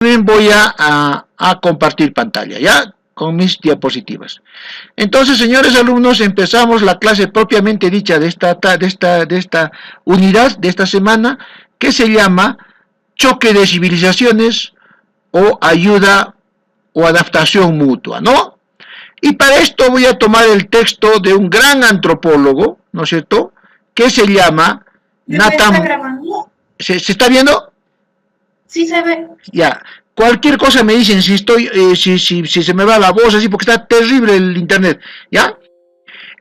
También voy a compartir pantalla, ¿ya? Con mis diapositivas. Entonces, señores alumnos, empezamos la clase propiamente dicha de esta unidad, de esta semana, que se llama Choque de Civilizaciones o Ayuda o Adaptación Mutua, ¿no? Y para esto voy a tomar el texto de un gran antropólogo, ¿no es cierto?, que se llama Nathan... ¿Se está viendo? Sí se ve. Ya. Cualquier cosa me dicen si estoy, si se me va la voz así, porque está terrible el internet, ¿ya?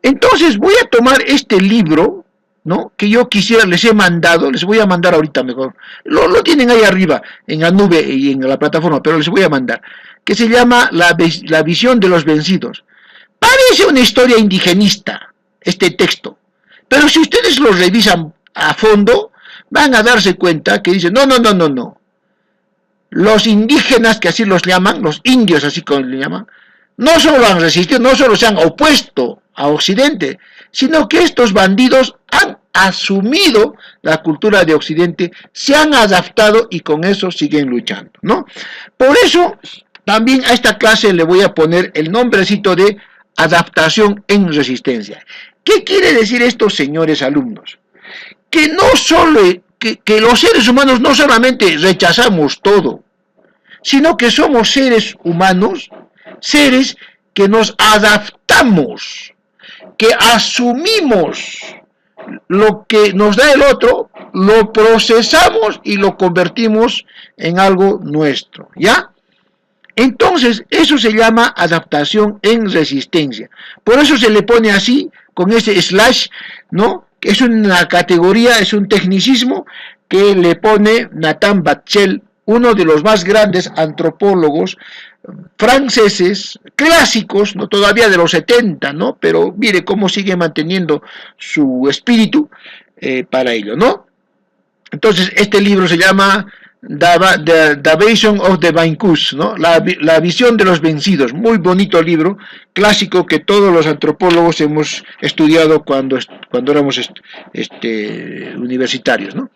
Entonces voy a tomar este libro, ¿no?, que yo quisiera, les he mandado, les voy a mandar ahorita mejor, lo tienen ahí arriba, en la nube y en la plataforma, pero les voy a mandar, que se llama La visión de los vencidos. Parece una historia indigenista, este texto, pero si ustedes lo revisan a fondo, van a darse cuenta que dicen, no. Los indígenas, que así los llaman, los indios, así como le llaman, no solo han resistido, no solo se han opuesto a Occidente, sino que estos bandidos han asumido la cultura de Occidente, se han adaptado y con eso siguen luchando, ¿no? Por eso, también a esta clase le voy a poner el nombrecito de adaptación en resistencia. ¿Qué quiere decir esto, señores alumnos? Que no solo... Que los seres humanos no solamente rechazamos todo, sino que somos seres humanos, seres que nos adaptamos, que asumimos lo que nos da el otro, lo procesamos y lo convertimos en algo nuestro, ¿ya? Entonces, eso se llama adaptación en resistencia. Por eso se le pone así, con ese slash, ¿no?, que es una categoría, es un tecnicismo que le pone Nathan Batchel, uno de los más grandes antropólogos franceses, clásicos, no todavía de los 70, ¿no? Pero mire cómo sigue manteniendo su espíritu para ello, ¿no? Entonces, este libro se llama The Vision of the Vanquished, ¿no? La visión de los vencidos. Muy bonito libro, clásico que todos los antropólogos hemos estudiado cuando éramos universitarios, ¿no?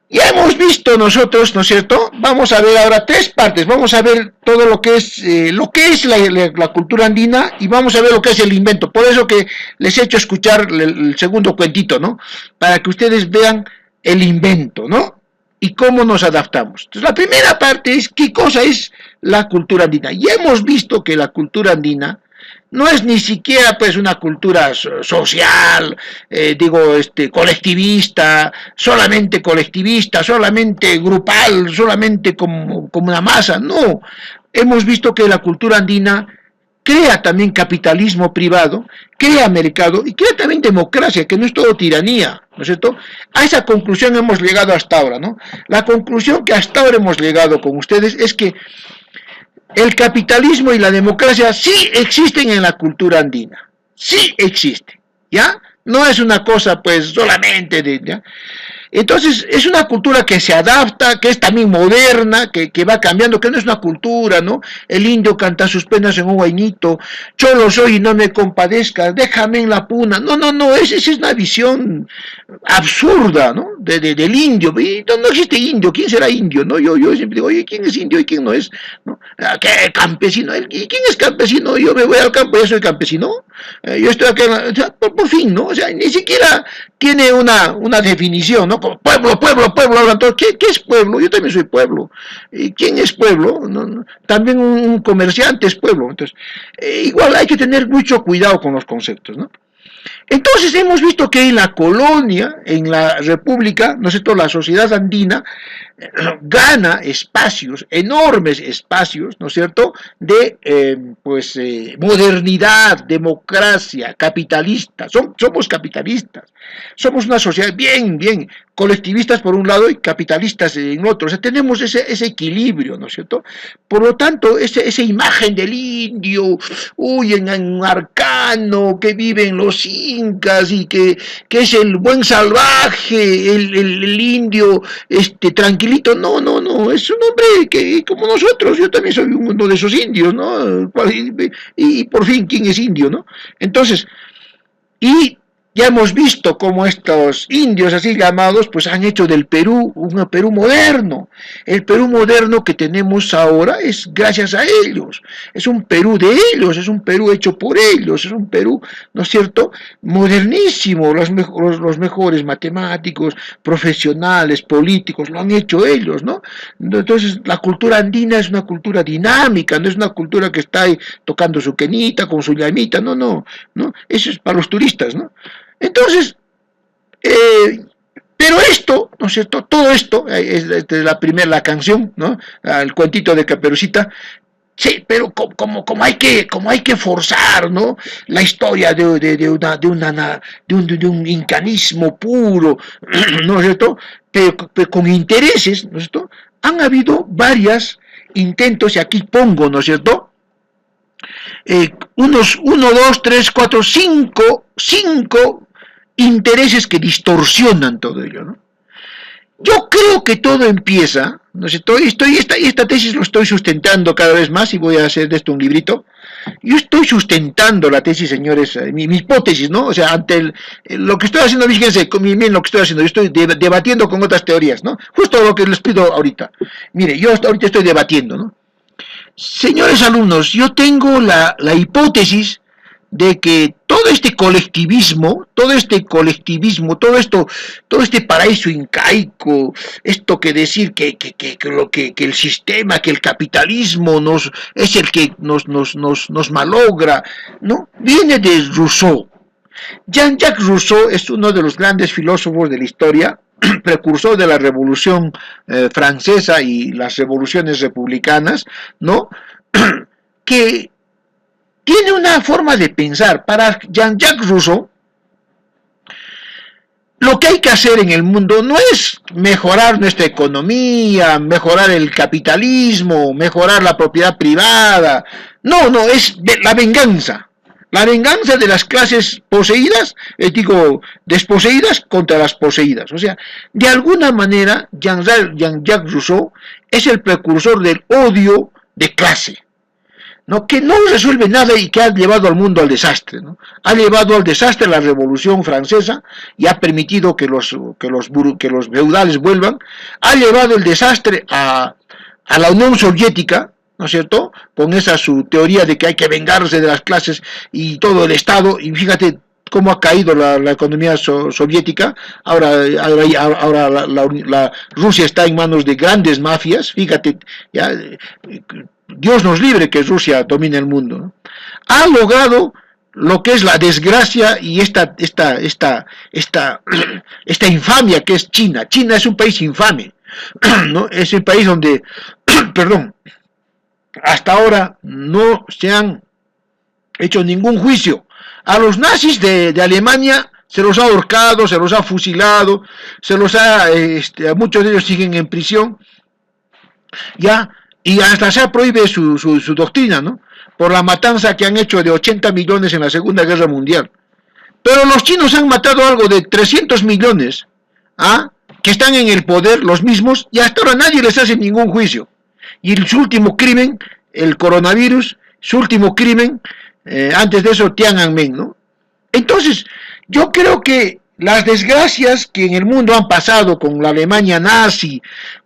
Ya hemos visto nosotros, ¿no es cierto? Vamos a ver ahora tres partes. Vamos a ver todo lo que es la cultura andina y vamos a ver lo que es el invento. Por eso que les he hecho escuchar el segundo cuentito, ¿no? Para que ustedes vean el invento, ¿no? Y cómo nos adaptamos. Entonces, la primera parte es qué cosa es la cultura andina. Ya hemos visto que la cultura andina no es ni siquiera pues una cultura social, colectivista, solamente grupal, solamente como una masa. No, hemos visto que la cultura andina crea también capitalismo privado, crea mercado y crea también democracia, que no es todo tiranía, ¿no es cierto? A esa conclusión hemos llegado hasta ahora, ¿no? La conclusión que hasta ahora hemos llegado con ustedes es que el capitalismo y la democracia sí existen en la cultura andina, sí existen, ¿ya? No es una cosa pues solamente ¿ya? Entonces, es una cultura que se adapta, que es también moderna, que va cambiando, que no es una cultura, ¿no? El indio canta sus penas en un guainito, cholo soy y no me compadezcas, déjame en la puna. No, esa es una visión absurda, ¿no? Del indio. No existe indio, ¿quién será indio? ¿No? Yo siempre digo, oye, ¿quién es indio y quién no es? ¿No? ¿Qué campesino? ¿Y quién es campesino? Yo me voy al campo, ya soy campesino. Yo estoy acá, o sea, por fin, ¿no? O sea, ni siquiera tiene una definición, ¿no? Como pueblo, hablan todos. ¿Qué es pueblo? Yo también soy pueblo. ¿Y quién es pueblo? No, también un comerciante es pueblo. Entonces, igual hay que tener mucho cuidado con los conceptos, ¿no? Entonces hemos visto que en la colonia, en la república, ¿no es cierto?, la sociedad andina gana espacios, enormes espacios, ¿no es cierto?, de modernidad, democracia, capitalista. Somos capitalistas, somos una sociedad bien colectivistas por un lado y capitalistas en otro. O sea, tenemos ese equilibrio, ¿no es cierto? Por lo tanto, esa imagen del indio, en arcano, que vive en los incas y que es el buen salvaje, el indio tranquilito, no, es un hombre que como nosotros, yo también soy uno de esos indios, ¿no? Y por fin, ¿quién es indio, no? Entonces, y Ya hemos visto cómo estos indios así llamados pues han hecho del Perú un Perú moderno. El Perú moderno que tenemos ahora es gracias a ellos. Es un Perú de ellos, es un Perú hecho por ellos, es un Perú, ¿no es cierto?, modernísimo. Los mejores matemáticos, profesionales, políticos, lo han hecho ellos, ¿no? Entonces la cultura andina es una cultura dinámica, no es una cultura que está ahí tocando su quenita con su llamita, no, eso es para los turistas, ¿no? Entonces, pero esto, ¿no es cierto? Todo esto, es la canción, ¿no? El cuentito de Caperucita, sí, pero como hay que forzar, ¿no?, la historia de un incanismo puro, ¿no es cierto?, pero con intereses, ¿no es cierto?, han habido varios intentos, y aquí pongo, ¿no es cierto?, uno, dos, tres, cuatro, cinco intereses que distorsionan todo ello, ¿no? Yo creo que todo empieza, ¿no sé? Esta tesis lo estoy sustentando cada vez más y voy a hacer de esto un librito. Yo estoy sustentando la tesis, señores, mi hipótesis, ¿no? O sea, ante lo que estoy haciendo, fíjense, miren lo que estoy haciendo, yo estoy debatiendo con otras teorías, ¿no? Justo lo que les pido ahorita. Mire, yo ahorita estoy debatiendo, ¿no? Señores alumnos, yo tengo la hipótesis de que todo este colectivismo, todo este paraíso incaico, esto que decir que el sistema, que el capitalismo es el que nos malogra, ¿no?, viene de Rousseau. Jean-Jacques Rousseau es uno de los grandes filósofos de la historia, precursor de la Revolución Francesa y las revoluciones republicanas, ¿no?, que tiene una forma de pensar. Para Jean-Jacques Rousseau, lo que hay que hacer en el mundo no es mejorar nuestra economía, mejorar el capitalismo, mejorar la propiedad privada, no, es la venganza. La venganza de las clases poseídas, desposeídas contra las poseídas. O sea, de alguna manera, Jean-Jacques Rousseau es el precursor del odio de clase, ¿no?, que no resuelve nada y que ha llevado al mundo al desastre, ¿no? Ha llevado al desastre la Revolución Francesa y ha permitido que los feudales vuelvan. Ha llevado el desastre a la Unión Soviética, ¿no es cierto?, con esa su teoría de que hay que vengarse de las clases y todo el Estado, y fíjate cómo ha caído la economía soviética. Ahora la Rusia está en manos de grandes mafias, fíjate, ya, Dios nos libre que Rusia domine el mundo, ¿no? Ha logrado lo que es la desgracia y esta infamia que es China. China es un país infame, ¿no? Es el país donde, perdón, hasta ahora no se han hecho ningún juicio. A los nazis de Alemania se los ha ahorcado, se los ha fusilado, muchos de ellos siguen en prisión, ya, y hasta se prohíbe su doctrina, ¿no?, por la matanza que han hecho de 80 millones en la Segunda Guerra Mundial. Pero los chinos han matado algo de 300 millones, ¿ah?, que están en el poder, los mismos, y hasta ahora nadie les hace ningún juicio. Y su último crimen, el coronavirus, su último crimen, antes de eso Tiananmen, ¿no? Entonces, yo creo que las desgracias que en el mundo han pasado con la Alemania nazi,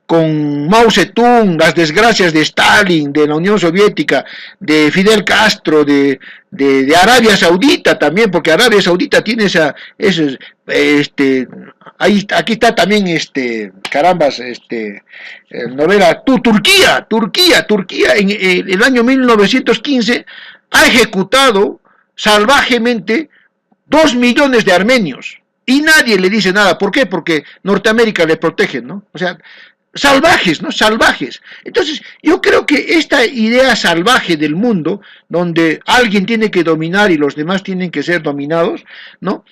con Mao Zedong, las desgracias de Stalin, de la Unión Soviética, de Fidel Castro, de Arabia Saudita también, porque Arabia Saudita tiene aquí está también novela, Turquía en el año 1915 ha ejecutado salvajemente 2 millones de armenios y nadie le dice nada. ¿Por qué? Porque Norteamérica le protege, ¿no? O sea, salvajes, ¿no? Salvajes. Entonces, yo creo que esta idea salvaje del mundo, donde alguien tiene que dominar y los demás tienen que ser dominados, ¿no?,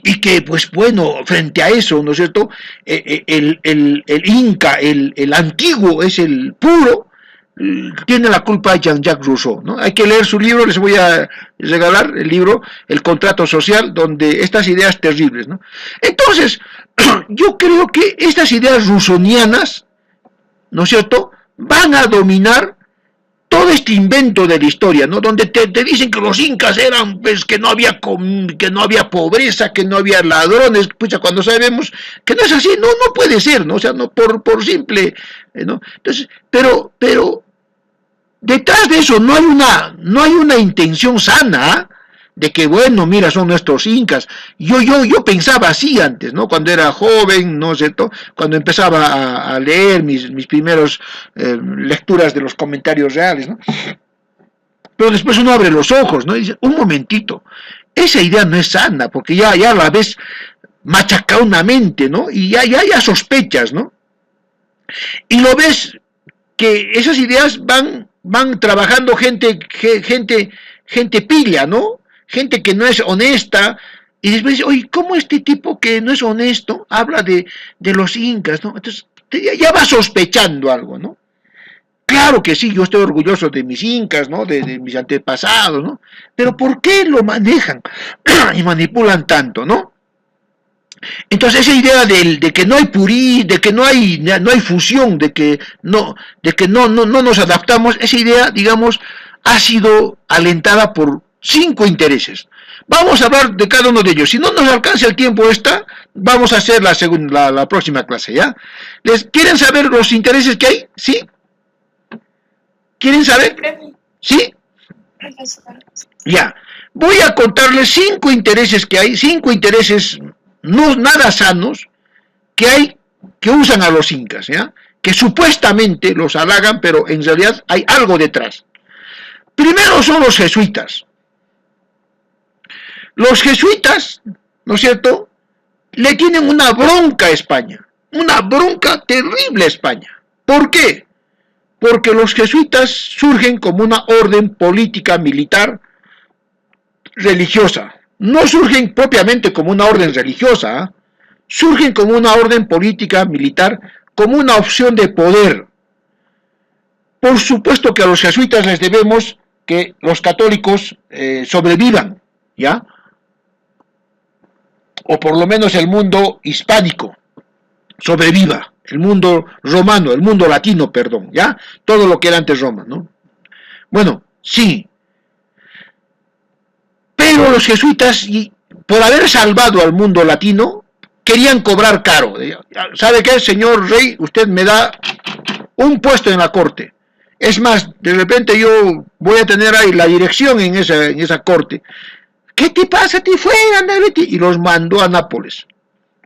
y que, pues bueno, frente a eso, ¿no es cierto?, el Inca, el antiguo es el puro, tiene la culpa Jean-Jacques Rousseau, ¿no? Hay que leer su libro, les voy a regalar el libro, El Contrato Social, donde estas ideas terribles, ¿no? Entonces, yo creo que estas ideas rousseauianas, ¿no es cierto?, van a dominar todo este invento de la historia, ¿no? Donde te dicen que los incas eran, pues, que no había pobreza, que no había ladrones, pucha, cuando sabemos que no es así, no puede ser, ¿no? O sea, no por simple, ¿no? Entonces, pero detrás de eso no hay una intención sana, ¿eh? De que, bueno, mira, son nuestros incas. Yo pensaba así antes, ¿no? Cuando era joven, ¿no es cierto? Cuando empezaba a leer mis primeros lecturas de los comentarios reales, ¿no? Pero después uno abre los ojos, ¿no? Y dice, un momentito, esa idea no es sana, porque ya la ves machacaunamente, ¿no? Y ya sospechas, ¿no? Y lo ves que esas ideas van trabajando gente pilla, ¿no? Gente que no es honesta, y después dice, oye, ¿cómo este tipo que no es honesto habla de los incas, ¿no? Entonces, ya va sospechando algo, ¿no? Claro que sí, yo estoy orgulloso de mis incas, ¿no? De mis antepasados, ¿no? Pero ¿por qué lo manejan y manipulan tanto, ¿no? Entonces esa idea de que no hay de que no hay fusión, de que no nos adaptamos, esa idea, digamos, ha sido alentada por 5 intereses. Vamos a hablar de cada uno de ellos. Si no nos alcanza el tiempo vamos a hacer la próxima clase, ¿ya? ¿Quieren saber los intereses que hay? ¿Sí? ¿Quieren saber? ¿Sí? Ya. Voy a contarles 5 intereses que hay, 5 intereses no nada sanos que hay, que usan a los incas, ¿ya? Que supuestamente los halagan, pero en realidad hay algo detrás. Primero son los jesuitas. Los jesuitas, ¿no es cierto?, le tienen una bronca a España, una bronca terrible a España. ¿Por qué? Porque los jesuitas surgen como una orden política, militar, religiosa. No surgen propiamente como una orden religiosa, ¿eh? Surgen como una orden política, militar, como una opción de poder. Por supuesto que a los jesuitas les debemos que los católicos sobrevivan, ¿ya? O por lo menos el mundo hispánico sobreviva, el mundo romano, el mundo latino, perdón, ¿ya? Todo lo que era antes Roma, ¿no? Bueno, sí. Pero los jesuitas, por haber salvado al mundo latino, querían cobrar caro. ¿Sabe qué, señor rey? Usted me da un puesto en la corte. Es más, de repente yo voy a tener ahí la dirección en esa corte. ¿Qué te pasa? Te fuera, y los mandó a Nápoles.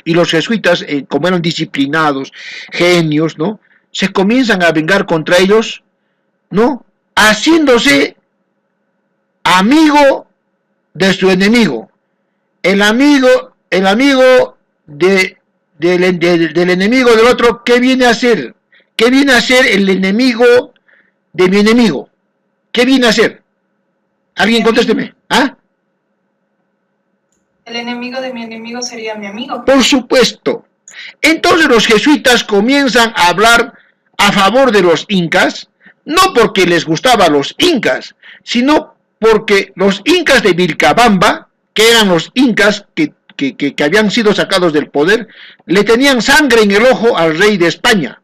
Y los jesuitas, como eran disciplinados, genios, ¿no? Se comienzan a vengar contra ellos, ¿no? Haciéndose amigo de su enemigo. El amigo del enemigo del otro, ¿qué viene a hacer? ¿Qué viene a hacer el enemigo de mi enemigo? ¿Qué viene a hacer? ¿Alguien contésteme? ¿Ah? El enemigo de mi enemigo sería mi amigo. Por supuesto. Entonces los jesuitas comienzan a hablar a favor de los incas, no porque les gustaban los incas, sino porque los incas de Vilcabamba, que eran los incas que habían sido sacados del poder, le tenían sangre en el ojo al rey de España,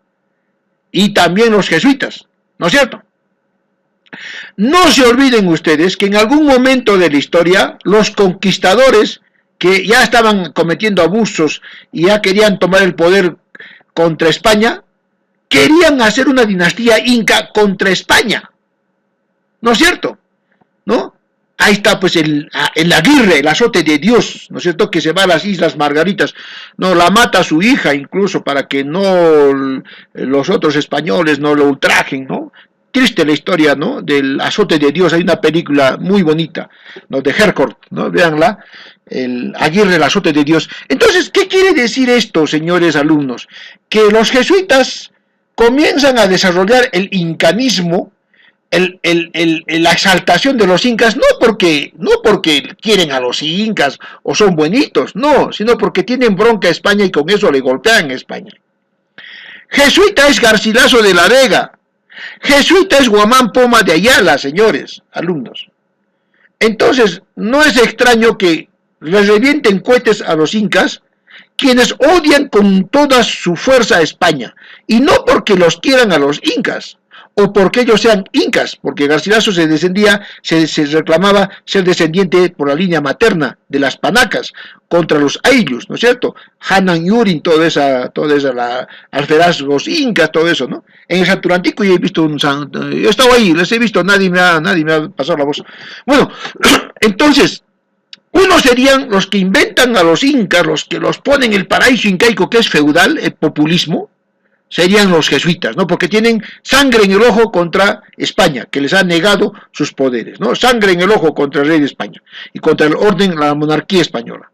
y también los jesuitas, ¿no es cierto? No se olviden ustedes que en algún momento de la historia, los conquistadores, que ya estaban cometiendo abusos y ya querían tomar el poder contra España, querían hacer una dinastía inca contra España, ¿no es cierto? ¿No? Ahí está pues el Aguirre, el azote de Dios, ¿no es cierto?, que se va a las Islas Margaritas, no, la mata a su hija incluso para que no los otros españoles no lo ultrajen, ¿no? Triste la historia, ¿no?, del azote de Dios. Hay una película muy bonita, ¿no?, de Harcourt, ¿no? Véanla, el Aguirre, el azote de Dios. Entonces, ¿qué quiere decir esto, señores alumnos? Que los jesuitas comienzan a desarrollar el incanismo, la exaltación de los incas, no porque quieren a los incas o son buenitos, no, sino porque tienen bronca a España y con eso le golpean a España. Jesuita es Garcilaso de la Vega, jesuita es Guamán Poma de Ayala, señores alumnos. Entonces, no es extraño que les revienten cohetes a los incas, quienes odian con toda su fuerza a España, y no porque los quieran a los incas, o porque ellos sean incas, porque Garcilaso se reclamaba ser descendiente por la línea materna de las panacas contra los ayllus, ¿no es cierto? Hanan Yurin, toda esa alferaz, los incas, todo eso, ¿no? En el Santurantico yo he visto yo he estado ahí, les he visto, nadie me ha pasado la voz. Bueno, entonces, unos serían los que inventan a los incas, los que los ponen el paraíso incaico, que es feudal, el populismo, serían los jesuitas, ¿no? Porque tienen sangre en el ojo contra España, que les ha negado sus poderes, ¿no? Sangre en el ojo contra el rey de España y contra el orden, la monarquía española.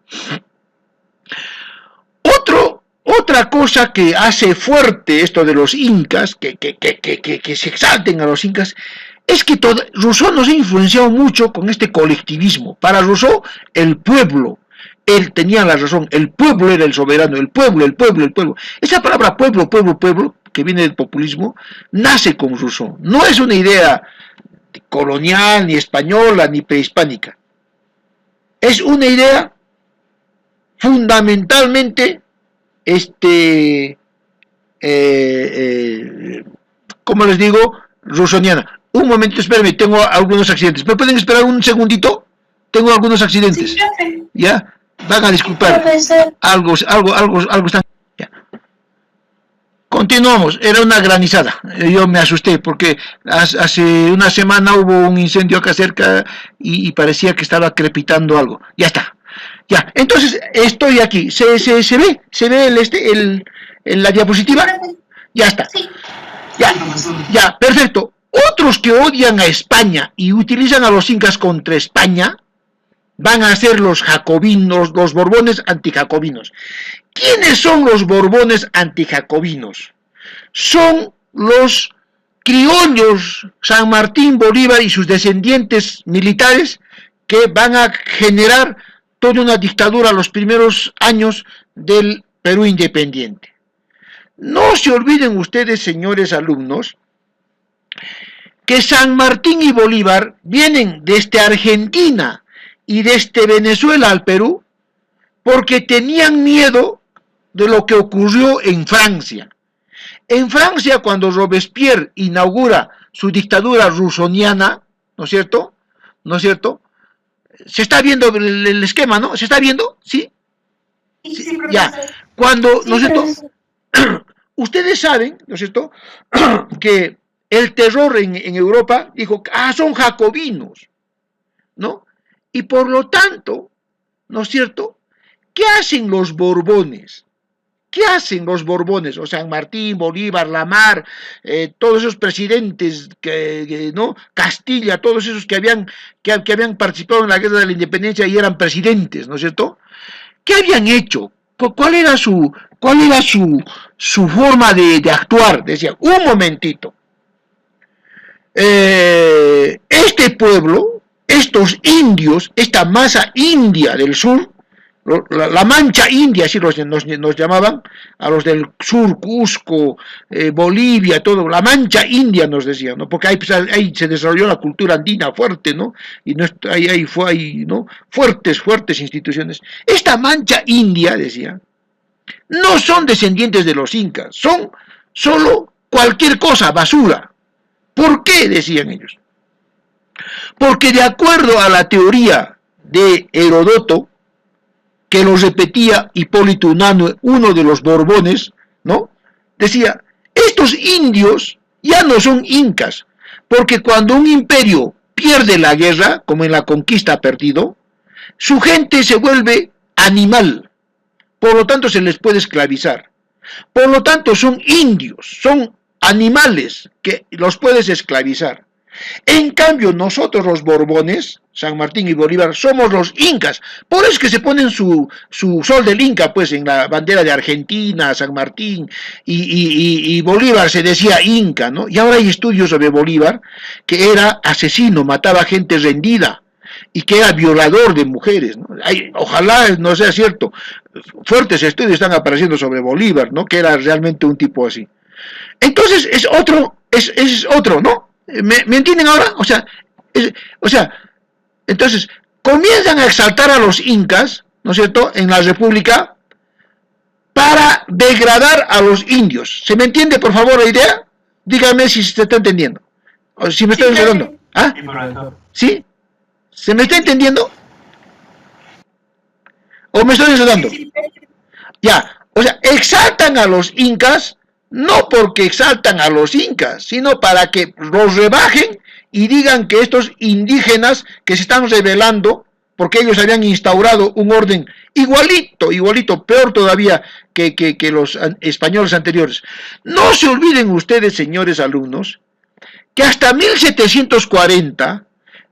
Otra cosa que hace fuerte esto de los incas, que se exalten a los incas, es que Rousseau nos ha influenciado mucho con este colectivismo. Para Rousseau, el pueblo, él tenía la razón, el pueblo era el soberano, el pueblo. Esa palabra pueblo, que viene del populismo, nace con Rousseau. No es una idea colonial, ni española, ni prehispánica. Es una idea fundamentalmente, ¿cómo les digo? Rousseauiana. Un momento, espérenme, tengo algunos accidentes. ¿Me pueden esperar un segundito? Tengo algunos accidentes. Sí, ¿Ya? Van a disculpar. Algo están. Ya. Continuamos. Era una granizada. Yo me asusté porque hace una semana hubo un incendio acá cerca y parecía que estaba crepitando algo. Ya está. Ya. Entonces estoy aquí. ¿Se ve la diapositiva? Ya está. Ya, perfecto. Otros que odian a España y utilizan a los incas contra España van a ser los jacobinos, los borbones antijacobinos. ¿Quiénes son los borbones antijacobinos? Son los criollos San Martín, Bolívar y sus descendientes militares que van a generar toda una dictadura los primeros años del Perú independiente. No se olviden ustedes, señores alumnos, que San Martín y Bolívar vienen desde Argentina y desde Venezuela al Perú porque tenían miedo de lo que ocurrió en Francia. En Francia, cuando Robespierre inaugura su dictadura rousseauiana, ¿no es cierto? ¿No es cierto? Se está viendo el esquema, ¿no? ¿Se está viendo? ¿Sí? Sí, ya. Cuando, ¿no es cierto? Ustedes saben, ¿no es cierto?, que el terror en Europa dijo, son jacobinos, ¿no? Y por lo tanto, ¿no es cierto?, ¿qué hacen los borbones? ¿Qué hacen los borbones? O San Martín, Bolívar, Lamar, todos esos presidentes, ¿no? Castilla, todos esos que habían participado en la guerra de la independencia y eran presidentes, ¿no es cierto? ¿Qué habían hecho? ¿Cuál era su forma de actuar? Decían, un momentito, este pueblo, estos indios, esta masa india del sur, la mancha india, así nos llamaban, a los del sur, Cusco, Bolivia, todo, la mancha india nos decían, ¿no? Porque ahí se desarrolló la cultura andina fuerte, ¿no? Y ahí, ¿no? Fuertes instituciones. Esta mancha india, decían, no son descendientes de los incas, son solo cualquier cosa, basura. ¿Por qué? Decían ellos. Porque de acuerdo a la teoría de Herodoto, que lo repetía Hipólito Unanue, uno de los borbones, ¿no? Decía, estos indios ya no son incas, porque cuando un imperio pierde la guerra, como en la conquista ha perdido, su gente se vuelve animal, por lo tanto se les puede esclavizar. Por lo tanto son indios, son animales que los puedes esclavizar. En cambio, nosotros los borbones, San Martín y Bolívar, somos los incas. Por eso es que se ponen su sol del Inca, pues, en la bandera de Argentina, San Martín, y Bolívar se decía inca, ¿no? Y ahora hay estudios sobre Bolívar, que era asesino, mataba gente rendida, y que era violador de mujeres, ¿no? Ojalá no sea cierto. Fuertes estudios están apareciendo sobre Bolívar, ¿no? Que era realmente un tipo así. Entonces, es otro, ¿no? ¿Me entienden ahora? O sea, entonces, comienzan a exaltar a los incas, ¿no es cierto?, en la República, para degradar a los indios. ¿Se me entiende, por favor, la idea? Dígame si se está entendiendo. O si me estoy enredando. ¿Ah? ¿Sí? ¿Se me está entendiendo? ¿O me estoy enredando? Ya, o sea, exaltan a los incas, no porque exaltan a los incas, sino para que los rebajen y digan que estos indígenas que se están rebelando, porque ellos habían instaurado un orden igualito, peor todavía que los españoles anteriores. No se olviden ustedes, señores alumnos, que hasta 1740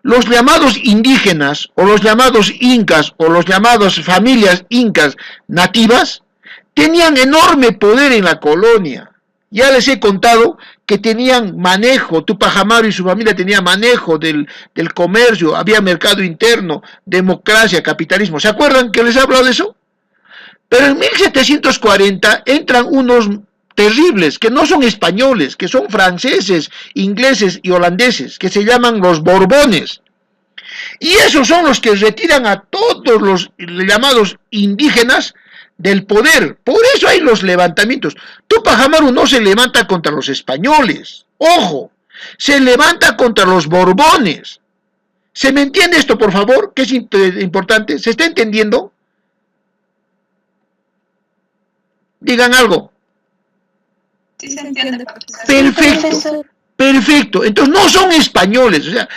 los llamados indígenas o los llamados incas o los llamados familias incas nativas tenían enorme poder en la colonia. Ya les he contado que tenían manejo, Tupac Amaru y su familia tenían manejo del comercio, había mercado interno, democracia, capitalismo. ¿Se acuerdan que les he hablado de eso? Pero en 1740 entran unos terribles, que no son españoles, que son franceses, ingleses y holandeses, que se llaman los Borbones. Y esos son los que retiran a todos los llamados indígenas del poder. Por eso hay los levantamientos. Tupac Amaru no se levanta contra los españoles, ojo, se levanta contra los Borbones. ¿Se me entiende esto, por favor? Que es importante. ¿Se está entendiendo? Digan algo. Sí se entiende. Perfecto, perfecto. Entonces no son españoles. O sea,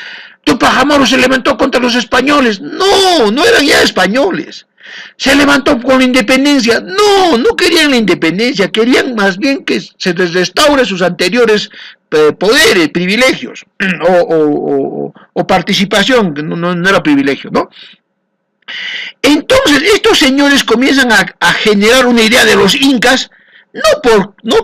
Tupac Amaru se levantó contra los españoles. No, no eran ya españoles. Se levantó con la independencia. No, no querían la independencia. Querían más bien que se les restaure sus anteriores poderes, privilegios o participación. No era privilegio, ¿no? Entonces estos señores comienzan a generar una idea de los incas, no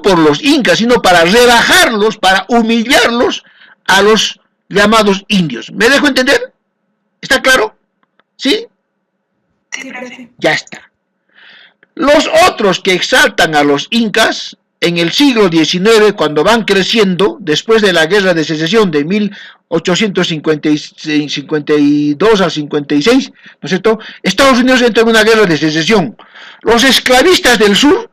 por los incas, sino para rebajarlos, para humillarlos a los llamados indios. ¿Me dejo entender? ¿Está claro? ¿Sí? Sí, profe. Ya está. Los otros que exaltan a los incas en el siglo XIX, cuando van creciendo, después de la Guerra de Secesión de 1852 a 56, ¿no es cierto? Estados Unidos entra en una guerra de secesión. Los esclavistas del sur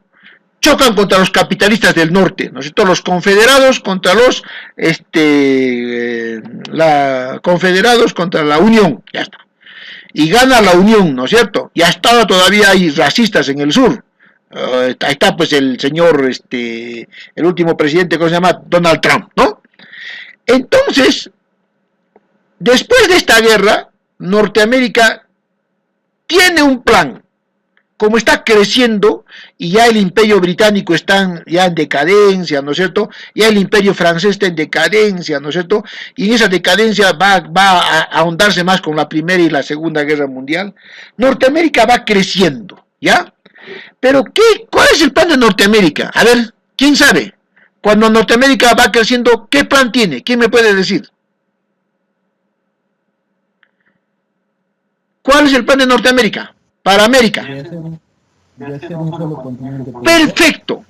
chocan contra los capitalistas del norte, ¿no es cierto? Los confederados contra los confederados contra la Unión, ya está. Y gana la Unión, ¿no es cierto? Y hasta ahora todavía hay racistas en el sur. Ahí está pues el señor, el último presidente, ¿cómo se llama? Donald Trump, ¿no? Entonces, después de esta guerra, Norteamérica tiene un plan. Como está creciendo y ya el imperio británico está ya en decadencia, ¿no es cierto? Ya el imperio francés está en decadencia, ¿no es cierto? Y en esa decadencia va a ahondarse más con la Primera y la Segunda Guerra Mundial. Norteamérica va creciendo, ¿ya? Pero ¿cuál es el plan de Norteamérica? A ver, ¿quién sabe? Cuando Norteamérica va creciendo, ¿qué plan tiene? ¿Quién me puede decir? ¿Cuál es el plan de Norteamérica? Para América. Perfecto.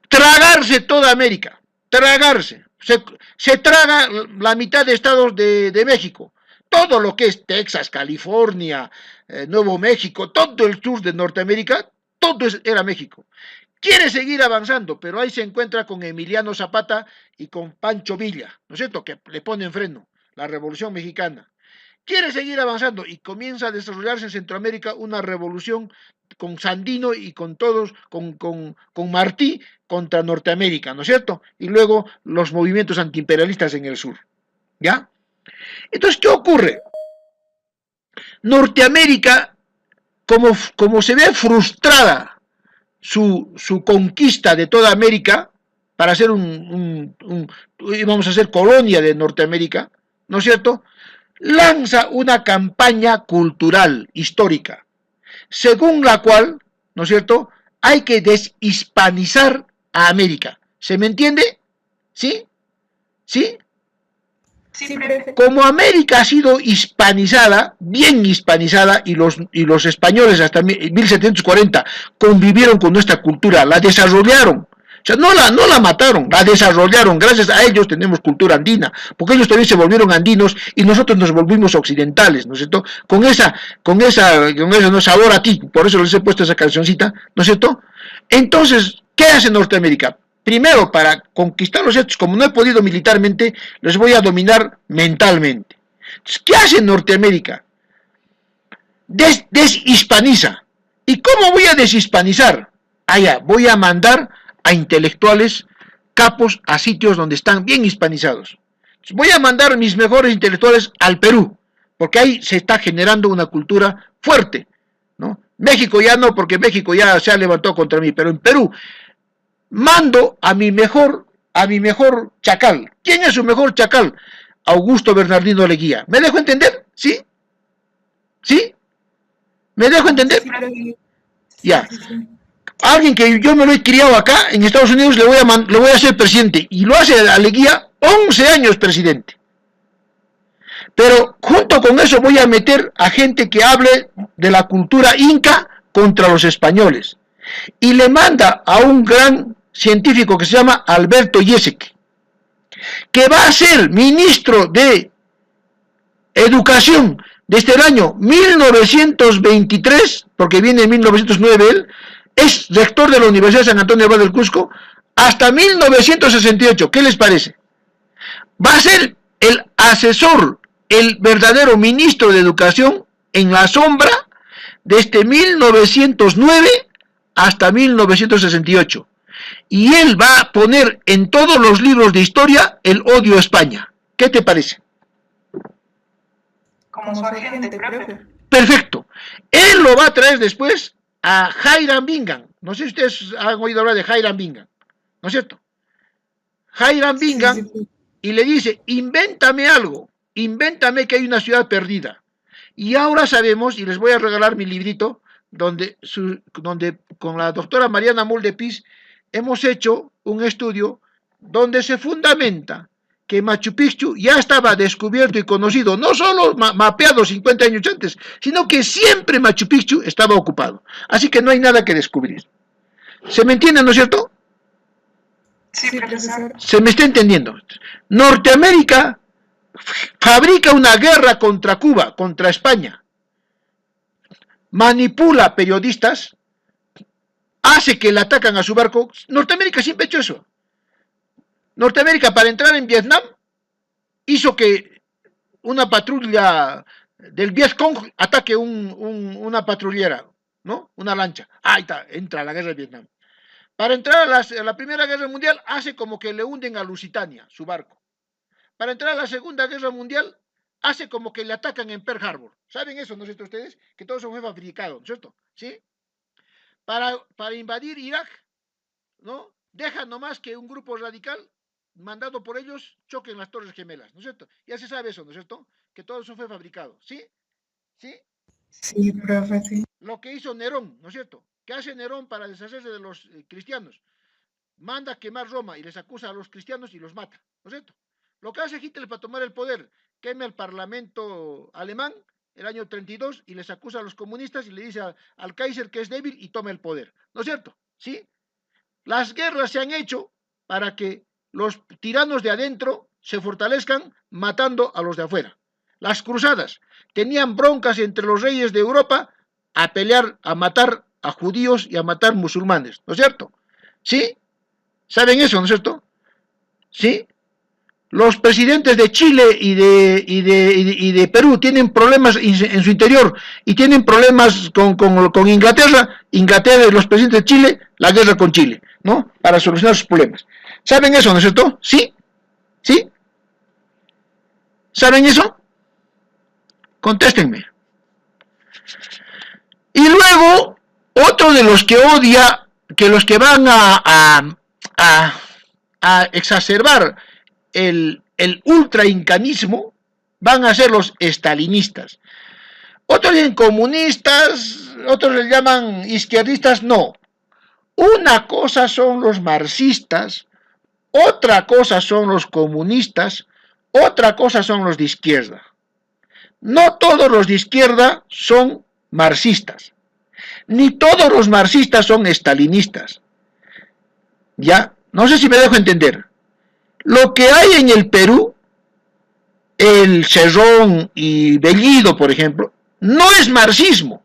Tragarse toda América. Tragarse. Se traga la mitad de estados de México. Todo lo que es Texas, California, Nuevo México, todo el sur de Norteamérica, todo era México. Quiere seguir avanzando, pero ahí se encuentra con Emiliano Zapata y con Pancho Villa, ¿no es cierto? Que le ponen freno, la Revolución Mexicana. Quiere seguir avanzando y comienza a desarrollarse en Centroamérica una revolución con Sandino y con todos, con Martí contra Norteamérica, ¿no es cierto? Y luego los movimientos antiimperialistas en el sur, ¿ya? Entonces, ¿qué ocurre? Norteamérica, como se ve frustrada su conquista de toda América, para hacer vamos a hacer colonia de Norteamérica, ¿no es cierto?, lanza una campaña cultural, histórica, según la cual, ¿no es cierto?, hay que deshispanizar a América. ¿Se me entiende? ¿Sí? ¿Sí? Sí, profe. Como América ha sido hispanizada, bien hispanizada, y los españoles hasta 1740 convivieron con nuestra cultura, la desarrollaron. O sea, no la mataron, la desarrollaron. Gracias a ellos tenemos cultura andina, porque ellos también se volvieron andinos y nosotros nos volvimos occidentales, ¿no es cierto? Con ese no sabor a ti, por eso les he puesto esa cancioncita, ¿no es cierto? Entonces, ¿qué hace Norteamérica? primero, para conquistar los hechos, como no he podido militarmente, les voy a dominar mentalmente. Entonces, ¿qué hace Norteamérica? Deshispaniza. ¿Y cómo voy a deshispanizar? Allá, voy a mandar a intelectuales capos a sitios donde están bien hispanizados. Entonces, voy a mandar mis mejores intelectuales al Perú, porque ahí se está generando una cultura fuerte, ¿no? México ya no, porque México ya se ha levantado contra mí, pero en Perú mando a mi mejor chacal. ¿Quién es su mejor chacal? Augusto Bernardino Leguía. ¿Me dejo entender? ¿Sí? ¿Sí? ¿Me dejo entender? Ya. Alguien que yo me lo he criado acá, en Estados Unidos, le voy a hacer presidente. Y lo hace a Leguía 11 años presidente. Pero junto con eso voy a meter a gente que hable de la cultura inca contra los españoles. Y le manda a un gran científico que se llama Alberto Yesek, que va a ser ministro de Educación desde el año 1923, porque viene en 1909 él, es rector de la Universidad de San Antonio Abad del Cusco, hasta 1968. ¿Qué les parece? Va a ser el asesor, el verdadero ministro de Educación en la sombra desde 1909 hasta 1968. Y él va a poner en todos los libros de historia el odio a España. ¿Qué te parece? Como su agente, profe. Perfecto. Él lo va a traer después a Hiram Bingham. No sé si ustedes han oído hablar de Hiram Bingham, ¿no es cierto? Hiram Bingham, sí. Y le dice, invéntame algo, invéntame que hay una ciudad perdida. Y ahora sabemos, y les voy a regalar mi librito, donde con la doctora Mariana Muldepis hemos hecho un estudio donde se fundamenta que Machu Picchu ya estaba descubierto y conocido, no solo mapeado 50 años antes, sino que siempre Machu Picchu estaba ocupado. Así que no hay nada que descubrir. ¿Se me entiende, no es cierto? Sí, profesor. Se me está entendiendo. Norteamérica fabrica una guerra contra Cuba, contra España. Manipula periodistas, hace que le atacan a su barco. Norteamérica siempre ha hecho eso. Norteamérica, para entrar en Vietnam, hizo que una patrulla del Vietcong ataque una patrullera, ¿no? Una lancha. Ahí está, entra a la guerra de Vietnam. Para entrar a la Primera Guerra Mundial, hace como que le hunden a Lusitania, su barco. Para entrar a la Segunda Guerra Mundial, hace como que le atacan en Pearl Harbor. ¿Saben eso, no es cierto ustedes? Que todo eso fue fabricado, ¿no es cierto? ¿Sí? Para invadir Irak, ¿no? Deja nomás que un grupo radical, mandado por ellos, choque en las Torres Gemelas, ¿no es cierto? Ya se sabe eso, ¿no es cierto? Que todo eso fue fabricado, ¿sí? ¿Sí? Sí, profe, sí. Lo que hizo Nerón, ¿no es cierto? ¿Qué hace Nerón para deshacerse de los cristianos? Manda a quemar Roma y les acusa a los cristianos y los mata, ¿no es cierto? Lo que hace Hitler para tomar el poder, quema el parlamento alemán el año 32 y les acusa a los comunistas y le dice al Kaiser que es débil y toma el poder, ¿no es cierto? ¿Sí? Las guerras se han hecho para que los tiranos de adentro se fortalezcan matando a los de afuera. Las cruzadas tenían broncas entre los reyes de Europa a pelear, a matar a judíos y a matar musulmanes, ¿no es cierto? ¿Sí? ¿Saben eso, no es cierto? ¿Sí? Los presidentes de Chile y de Perú tienen problemas en su interior y tienen problemas con Inglaterra. Inglaterra y los presidentes de Chile, la guerra con Chile, ¿no? Para solucionar sus problemas. ¿Saben eso, no es cierto? ¿Sí? ¿Sí? ¿Saben eso? Contéstenme. Y luego, otro de los que odia, que los que van a exacerbar el ultraincanismo, van a ser los estalinistas. Otros dicen comunistas, otros les llaman izquierdistas, no. Una cosa son los marxistas, otra cosa son los comunistas, otra cosa son los de izquierda. No todos los de izquierda son marxistas, ni todos los marxistas son estalinistas. ¿Ya? No sé si me dejo entender. Lo que hay en el Perú, el Cerrón y Bellido, por ejemplo, no es marxismo.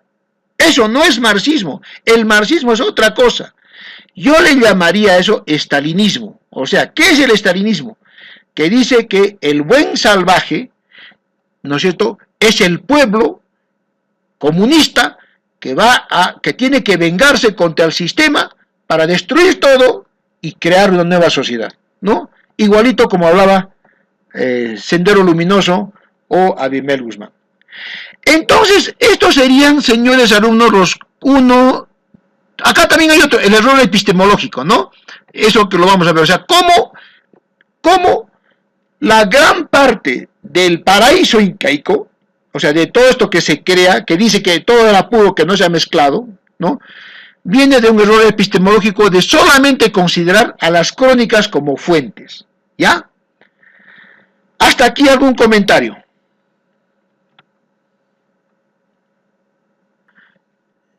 Eso no es marxismo. El marxismo es otra cosa. Yo le llamaría a eso estalinismo. O sea, ¿qué es el estalinismo? Que dice que el buen salvaje, ¿no es cierto?, es el pueblo comunista que tiene que vengarse contra el sistema para destruir todo y crear una nueva sociedad, ¿no? Igualito como hablaba Sendero Luminoso o Abimel Guzmán. Entonces, estos serían, señores alumnos, acá también hay otro, el error epistemológico, ¿no? Eso que lo vamos a ver, o sea, cómo la gran parte del paraíso incaico, o sea, de todo esto que se crea, que dice que todo era puro, que no se ha mezclado, ¿no?, viene de un error epistemológico de solamente considerar a las crónicas como fuentes, ¿ya? Hasta aquí algún comentario.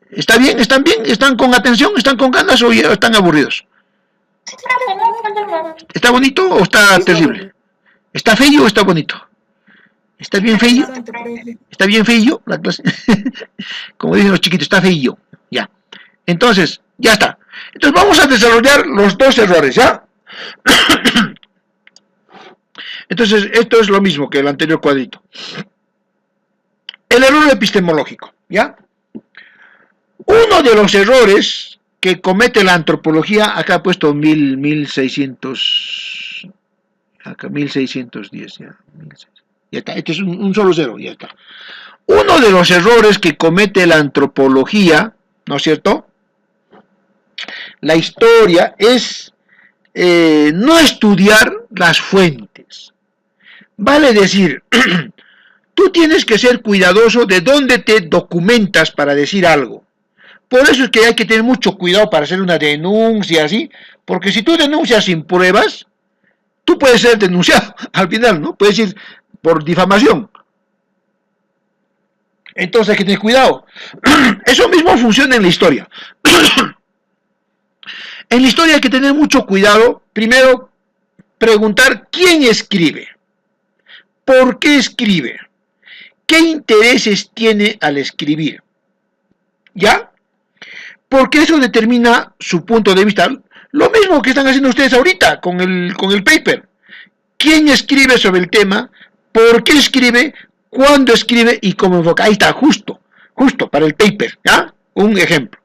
¿Está bien? ¿Están bien? ¿Están con atención? ¿Están con ganas o están aburridos? ¿Está bonito o está terrible? ¿Está feo o está bonito? ¿Está bien feo? ¿Está bien feo la clase? Como dicen los chiquitos, está feo. Ya. Entonces, ya está. Entonces vamos a desarrollar los dos errores, ¿ya? Entonces, esto es lo mismo que el anterior cuadrito. El error epistemológico, ¿ya? Uno de los errores que comete la antropología, acá he puesto 1600, acá 1610, ya, 1600, ya está, este es un solo cero, ya está. Uno de los errores que comete la antropología, ¿no es cierto?, la historia, es no estudiar las fuentes. Vale decir, tú tienes que ser cuidadoso de dónde te documentas para decir algo. Por eso es que hay que tener mucho cuidado para hacer una denuncia así, porque si tú denuncias sin pruebas, tú puedes ser denunciado al final, ¿no? Puedes ir por difamación. Entonces hay que tener cuidado. Eso mismo funciona en la historia. En la historia hay que tener mucho cuidado. Primero, preguntar quién escribe, por qué escribe, qué intereses tiene al escribir, ¿ya? Porque eso determina su punto de vista. Lo mismo que están haciendo ustedes ahorita con el paper. ¿Quién escribe sobre el tema? ¿Por qué escribe? ¿Cuándo escribe? Y cómo enfoca. Ahí está, justo para el paper, ¿ya? Un ejemplo.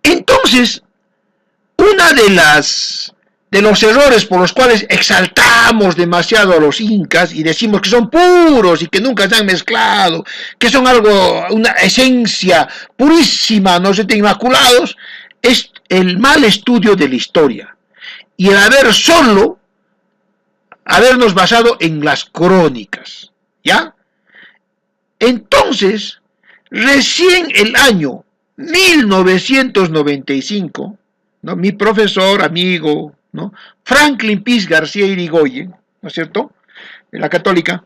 Entonces, una de los errores por los cuales exaltamos demasiado a los incas y decimos que son puros y que nunca se han mezclado, que son una esencia purísima, no sé, inmaculados, es el mal estudio de la historia y el habernos basado en las crónicas, ¿ya? Entonces, recién el año 1995, ¿no?, mi profesor, amigo, ¿no?, Franklin Piz García Irigoyen, ¿no es cierto?, de la Católica,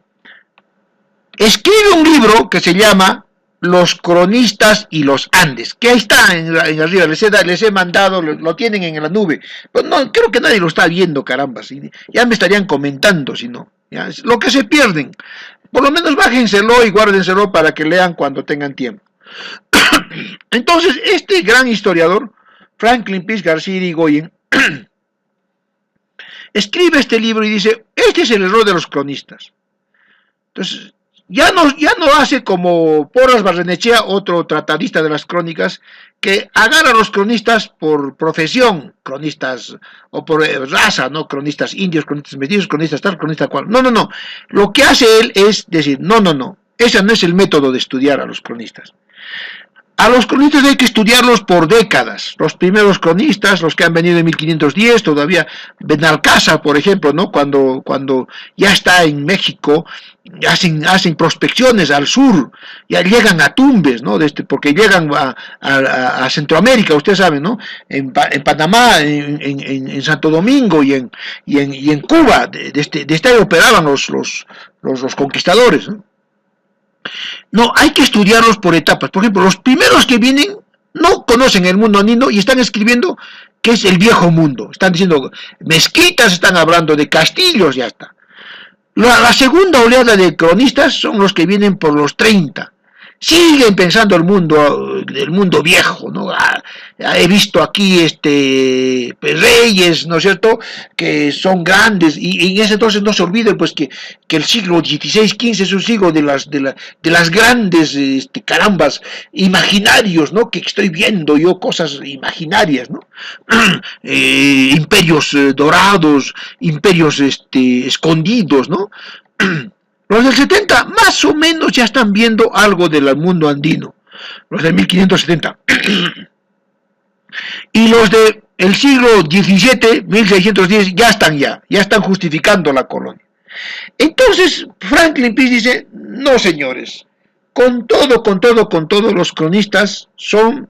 escribe un libro que se llama Los cronistas y los Andes, que ahí está en arriba, les he mandado, lo tienen en la nube, pero no, creo que nadie lo está viendo, caramba, ¿sí? Ya me estarían comentando, si no, ¿ya? Es lo que se pierden. Por lo menos bájenselo y guárdenselo para que lean cuando tengan tiempo. Entonces, este gran historiador, Franklin Piz García Irigoyen, escribe este libro y dice, este es el error de los cronistas. Entonces, ya no hace como Porras Barrenechea, otro tratadista de las crónicas, que agarra a los cronistas por profesión, cronistas, o por raza, ¿no? Cronistas indios, cronistas mestizos, cronistas tal, cronistas cual. No. Lo que hace él es decir, no. Ese no es el método de estudiar a los cronistas. A los cronistas hay que estudiarlos por décadas. Los primeros cronistas, los que han venido en 1510, todavía Benalcázar, por ejemplo, ¿no? Cuando ya está en México, hacen prospecciones al sur, ya llegan a Tumbes, ¿no? Porque llegan a Centroamérica, ustedes saben, ¿no? En Panamá, en Santo Domingo y en Cuba, de este operaban los conquistadores, ¿no? No, hay que estudiarlos por etapas. Por ejemplo, los primeros que vienen no conocen el mundo andino y están escribiendo que es el viejo mundo. Están diciendo mezquitas, están hablando de castillos, ya está. La segunda oleada de cronistas son los que vienen por los 30. Siguen pensando el mundo viejo, ¿no? he visto aquí pues, reyes, ¿no es cierto?, que son grandes, y en ese entonces no se olviden pues que el siglo XVI, XV es un siglo de las grandes carambas imaginarios, ¿no?, que estoy viendo yo cosas imaginarias, ¿no? Imperios dorados, imperios escondidos, ¿no? Los del 70 más o menos ya están viendo algo del mundo andino, los del 1570. Y los del siglo XVII, 1610, ya están justificando la colonia. Entonces, Franklin Pierce dice, no señores, con todo, los cronistas son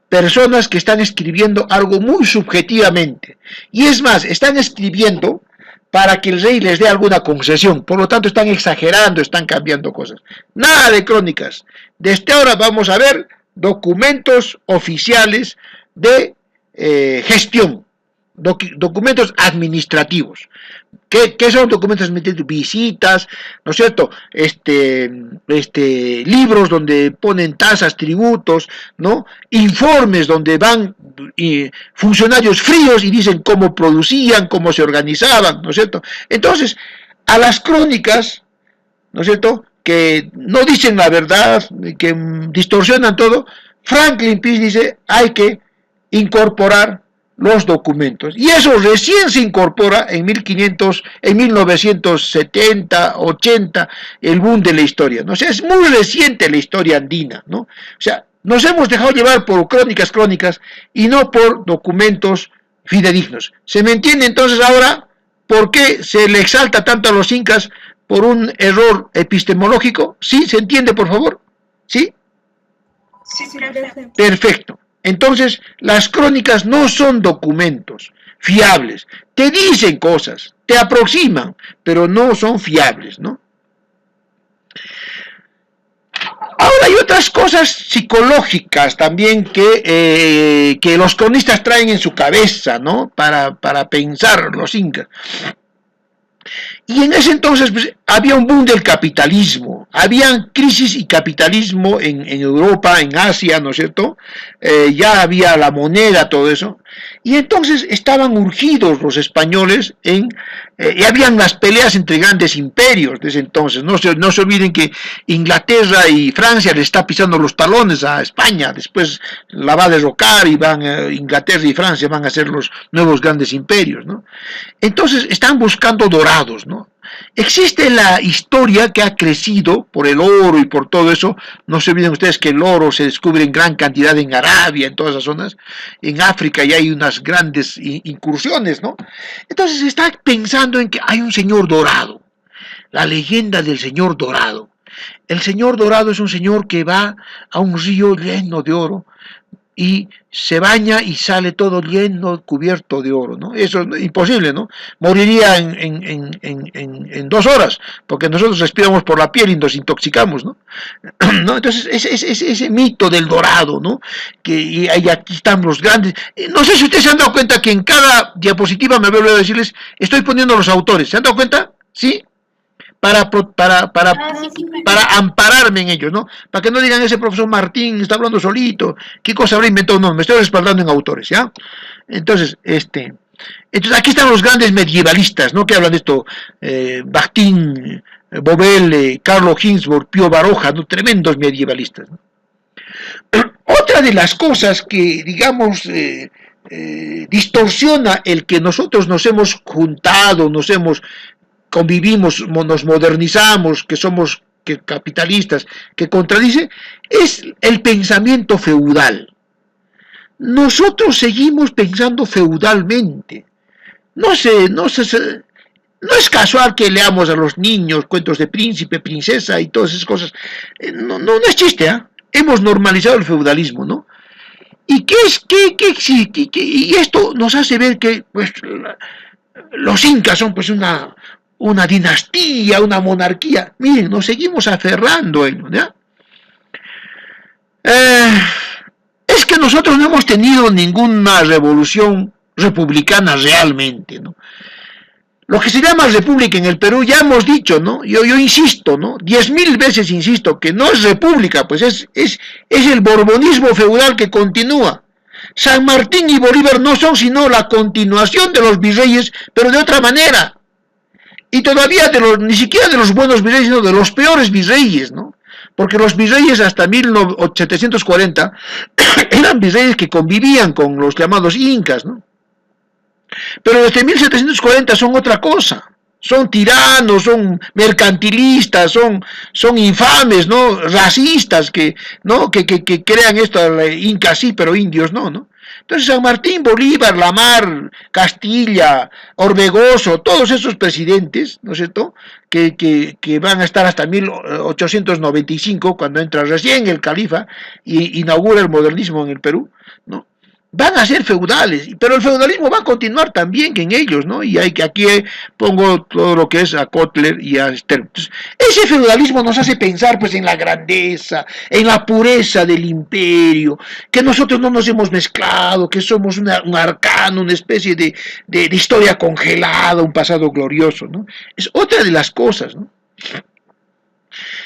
personas que están escribiendo algo muy subjetivamente. Y es más, están escribiendo para que el rey les dé alguna concesión. Por lo tanto, están exagerando, están cambiando cosas. Nada de crónicas. Desde ahora vamos a ver documentos oficiales de gestión, documentos administrativos. ¿Qué son documentos administrativos? Visitas, ¿no es cierto? Libros donde ponen tasas, tributos, ¿no? Informes donde van funcionarios fríos y dicen cómo producían, cómo se organizaban, ¿no es cierto? Entonces, a las crónicas, ¿no es cierto?, que no dicen la verdad, que distorsionan todo, Franklin Pierce dice, hay que incorporar los documentos. Y eso recién se incorpora en 1970, 80, el boom de la historia, ¿no? O sea, es muy reciente la historia andina, ¿no? O sea, nos hemos dejado llevar por crónicas y no por documentos fidedignos. ¿Se me entiende entonces ahora por qué se le exalta tanto a los incas por un error epistemológico? ¿Sí? ¿Se entiende, por favor? ¿Sí? Sí, Perfecto. Entonces, las crónicas no son documentos fiables. Te dicen cosas, te aproximan, pero no son fiables, ¿no? Ahora hay otras cosas psicológicas también que los cronistas traen en su cabeza, ¿no? Para pensar los incas. Y en ese entonces pues, había un boom del capitalismo, había crisis y capitalismo en Europa, en Asia, ¿no es cierto? Ya había la moneda, todo eso. Y entonces estaban urgidos los españoles y habían las peleas entre grandes imperios desde entonces. No se olviden que Inglaterra y Francia le está pisando los talones a España, después la va a derrocar y Inglaterra y Francia van a ser los nuevos grandes imperios, ¿no? Entonces están buscando dorados, ¿no? Existe la historia que ha crecido por el oro y por todo eso. No se olviden ustedes que el oro se descubre en gran cantidad en Arabia, en todas esas zonas. En África ya hay unas grandes incursiones, ¿no? Entonces se está pensando en que hay un señor dorado, la leyenda del señor dorado. El señor dorado es un señor que va a un río lleno de oro y se baña y sale todo lleno, cubierto de oro, ¿no? Eso es imposible, ¿no? Moriría en 2 horas, porque nosotros respiramos por la piel y nos intoxicamos, ¿no? ¿No? Entonces, ese mito del dorado, ¿no? Y aquí están los grandes. No sé si ustedes se han dado cuenta que en cada diapositiva, me vuelvo a decirles, estoy poniendo los autores. ¿Se han dado cuenta? ¿Sí? Para ampararme en ellos, ¿no? Para que no digan ese profesor Martín está hablando solito, qué cosa habrá inventado, no, me estoy respaldando en autores, ¿ya? Entonces, aquí están los grandes medievalistas, ¿no? Que hablan de esto, Bakhtin, Bobel, Carlo Ginzburg, Pío Baroja, ¿no? Tremendos medievalistas, ¿no? Otra de las cosas que, digamos, distorsiona el que nosotros nos hemos juntado, convivimos, nos modernizamos, que somos capitalistas, que contradice, es el pensamiento feudal. Nosotros seguimos pensando feudalmente. No es casual que leamos a los niños cuentos de príncipe, princesa y todas esas cosas. No es chiste, ¿eh? Hemos normalizado el feudalismo, ¿no? ¿Y y esto nos hace ver que pues, los incas son pues una dinastía, una monarquía. Miren, nos seguimos aferrando a ello, ¿ya? Es que nosotros no hemos tenido ninguna revolución republicana realmente, ¿no? Lo que se llama república en el Perú, ya hemos dicho, ¿no? Yo insisto, ¿no? 10.000 veces insisto que no es república, pues es el borbonismo feudal que continúa. San Martín y Bolívar no son sino la continuación de los virreyes, pero de otra manera. Y todavía ni siquiera de los buenos virreyes, sino de los peores virreyes, ¿no? Porque los virreyes hasta 1740 eran virreyes que convivían con los llamados incas, ¿no? Pero desde 1740 son otra cosa. Son tiranos, son mercantilistas, son infames, ¿no? Racistas ¿no? que crean esto, incas sí, pero indios no. Entonces San Martín, Bolívar, Lamar, Castilla, Orbegoso, todos esos presidentes, ¿no es cierto?, que van a estar hasta 1895, cuando entra recién el califa y inaugura el modernismo en el Perú, ¿no? Van a ser feudales, pero el feudalismo va a continuar también en ellos, ¿no? Y aquí pongo todo lo que es a Kotler y a Stern. Entonces, ese feudalismo nos hace pensar pues en la grandeza, en la pureza del imperio, que nosotros no nos hemos mezclado, que somos un arcano, una especie de historia congelada, un pasado glorioso, ¿no? Es otra de las cosas, ¿no?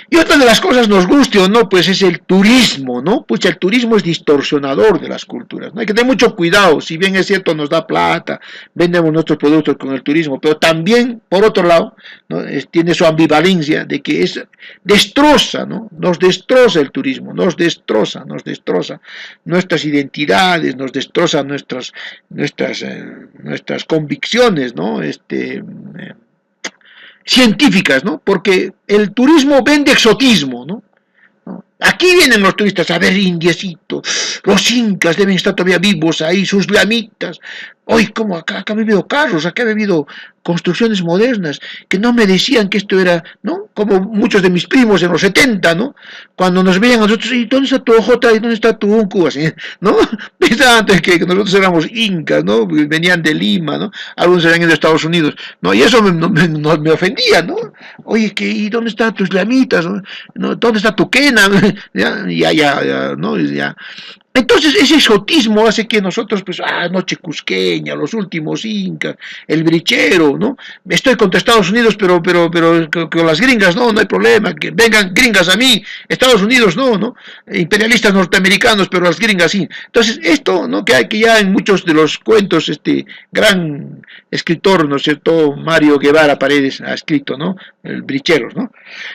Y otra de las cosas, nos guste o no, pues es el turismo, ¿no? Pues el turismo es distorsionador de las culturas, ¿no? Hay que tener mucho cuidado, si bien es cierto nos da plata, vendemos nuestros productos con el turismo, pero también, por otro lado, ¿no?, tiene su ambivalencia de que destroza, ¿no? Nos destroza el turismo, nos destroza nuestras identidades, nos destroza nuestras convicciones, ¿no? Científicas, ¿no? Porque el turismo vende exotismo, ¿no? Aquí vienen los turistas a ver indiecito, los incas deben estar todavía vivos ahí, sus lamitas. Hoy, como acá ha habido carros, acá ha habido construcciones modernas, que no me decían que esto era, ¿no? Como muchos de mis primos en los 70, ¿no? Cuando nos veían a nosotros, ¿y dónde está tu ojota? ¿Y dónde está tu uncu? Así, ¿no? Pensaban que nosotros éramos incas, ¿no? Venían de Lima, ¿no? Algunos eran de Estados Unidos, ¿no? Y eso me ofendía, ¿no? Oye, ¿y dónde están tus lamitas? ¿No? ¿Dónde está tu quena? Ya, ¿no? Ya. Entonces ese exotismo hace que nosotros, pues, noche cusqueña, los últimos incas, el brichero, ¿no? Estoy contra Estados Unidos, pero con las gringas, no hay problema, que vengan gringas a mí, Estados Unidos no, imperialistas norteamericanos, pero las gringas sí. Entonces esto, ¿no?, que ya en muchos de los cuentos, gran escritor, ¿no es cierto?, Mario Guevara Paredes ha escrito, ¿no?, el brichero, ¿no?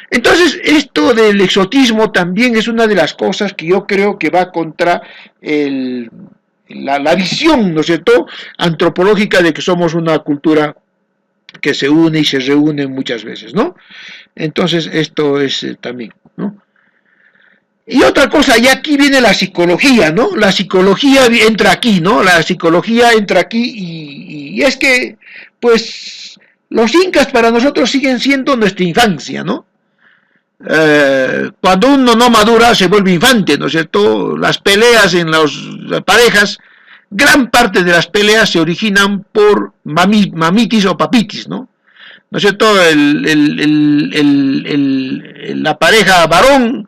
Entonces esto del exotismo también es una de las cosas que yo creo que va contra la visión, ¿no es cierto?, antropológica de que somos una cultura que se une y se reúne muchas veces, ¿no? Entonces esto es también, ¿no? Y otra cosa, y aquí viene la psicología, ¿no? La psicología entra aquí, ¿no? La psicología entra aquí y es que, pues, los incas para nosotros siguen siendo nuestra infancia, ¿no? Cuando uno no madura se vuelve infante, ¿no es cierto? Las peleas en las parejas, gran parte de las peleas se originan por mamitis o papitis, ¿no? ¿No es cierto? La pareja varón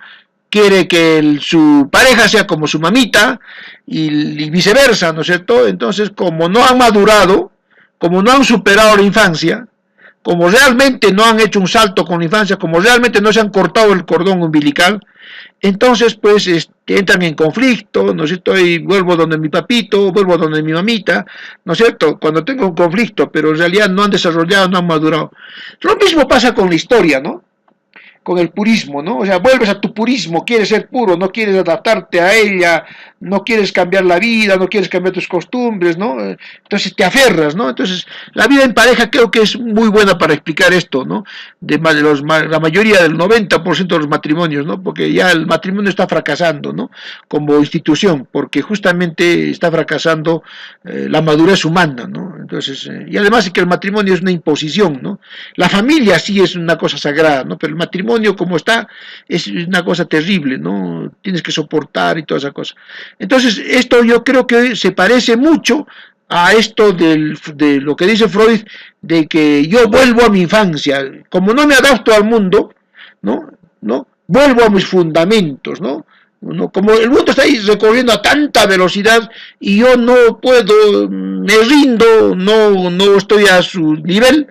quiere que su pareja sea como su mamita y viceversa, ¿no es cierto? Entonces, como no han madurado, como no han superado la infancia, como realmente no han hecho un salto con la infancia, como realmente no se han cortado el cordón umbilical, entonces pues entran en conflicto, ¿no es cierto? Y vuelvo donde mi papito, vuelvo donde mi mamita, ¿no es cierto? Cuando tengo un conflicto, pero en realidad no han desarrollado, no han madurado. Lo mismo pasa con la historia, ¿no? Con el purismo, ¿no? O sea, vuelves a tu purismo, quieres ser puro, no quieres adaptarte a ella, no quieres cambiar la vida, no quieres cambiar tus costumbres, ¿no? Entonces te aferras, ¿no? Entonces, la vida en pareja creo que es muy buena para explicar esto, ¿no? La mayoría del 90% de los matrimonios, ¿no? Porque ya el matrimonio está fracasando, ¿no? Como institución, porque justamente está fracasando la madurez humana, ¿no? Entonces, y además es que el matrimonio es una imposición, ¿no? La familia sí es una cosa sagrada, ¿no? Pero el matrimonio como está es una cosa terrible, ¿no? Tienes que soportar y toda esa cosa. Entonces, esto yo creo que se parece mucho a esto de lo que dice Freud, de que yo vuelvo a mi infancia, como no me adapto al mundo, ¿no? Vuelvo a mis fundamentos, ¿no? Como el mundo está ahí recorriendo a tanta velocidad y yo no puedo, me rindo, no estoy a su nivel,